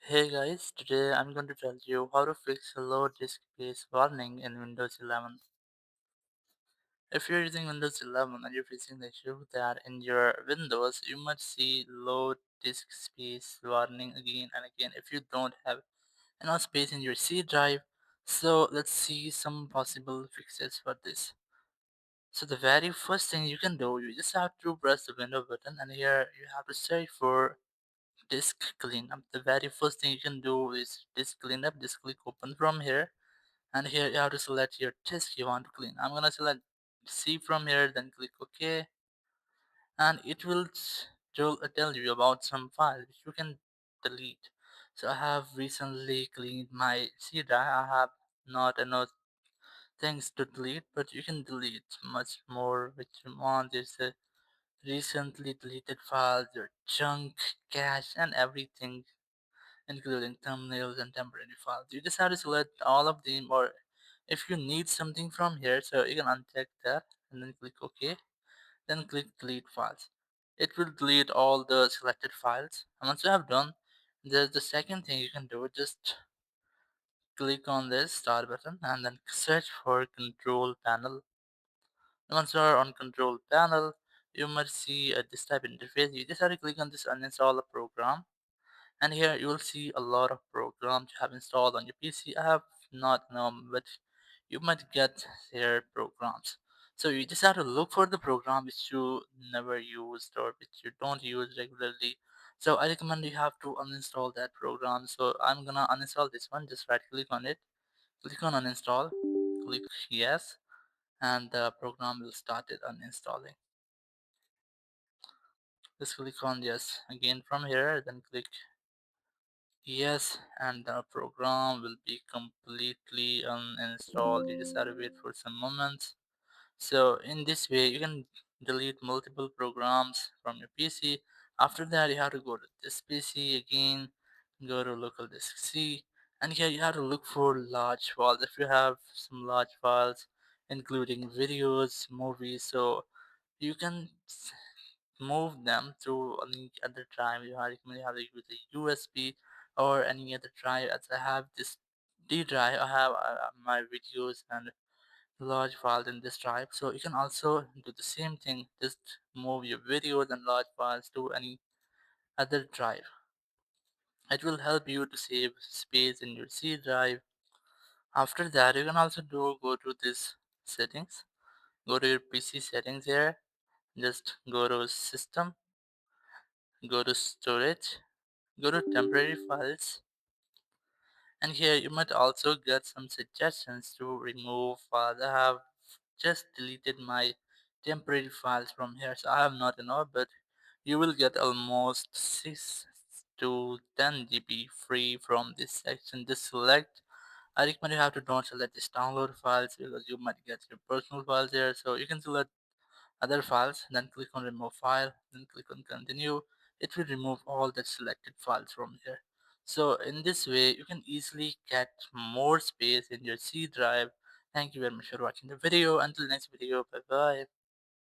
Hey guys, today I'm going to tell you how to fix a low disk space warning in Windows 11. If you're using Windows 11 and you're facing the issue that in your Windows you might see low disk space warning again and again if you don't have enough space in your C drive. So let's see some possible fixes for this. So the very first thing you can do, you just have to press the window button and here you have to search for disk cleanup. The very first thing you can do is disk cleanup. Just click open from here, and here you have to select your disk you want to clean. I'm gonna select C from here, then click OK, and it will tell you about some files which you can delete. So I have recently cleaned my C drive. I have not enough things to delete, but you can delete much more which you want. There's a recently deleted files, your junk, cache, and everything including thumbnails and temporary files. You just have to select all of them, or if you need something from here, so you can uncheck that and then click OK. Then click delete files. It will delete all the selected files. And once you have done, there's the second thing you can do. Just click on this start button and then search for control panel. Once you are on control panel, you might see this type of interface. You just have to click on this uninstall a program, and here you will see a lot of programs you have installed on your PC. I have not known, but you might get their programs. So you just have to look for the program which you never used or which you don't use regularly. So I recommend you have to uninstall that program. So I'm gonna uninstall this one. Just right click on it, click on uninstall, click yes, and the program will start it uninstalling. Just click on yes again from here, then click yes, and the program will be completely uninstalled. You just have to wait for some moments. So in this way, you can delete multiple programs from your PC. After that, you have to go to this PC again, go to local disk C, and here you have to look for large files. If you have some large files, including videos, movies, so you can move them to any other drive. You recommend you have to use a USB or any other drive. As I have this D drive, I have my videos and large files in this drive. So you can also do the same thing. Just move your videos and large files to any other drive. It will help you to save space in your C drive. After that, you can also go to this settings. Go to your PC settings here. Just go to system. Go to storage. Go to temporary files, and here you might also get some suggestions to remove files. I have just deleted my temporary files from here, so I have not enough, but you will get almost 6 to 10 GB free from this section. Just select. I recommend you have to don't select this download files because you might get your personal files here, so you can select other files, then click on remove file, then click on continue. It will remove all the selected files from here. So in this way you can easily get more space in your C drive. Thank you very much for watching the video. Until next video, bye bye.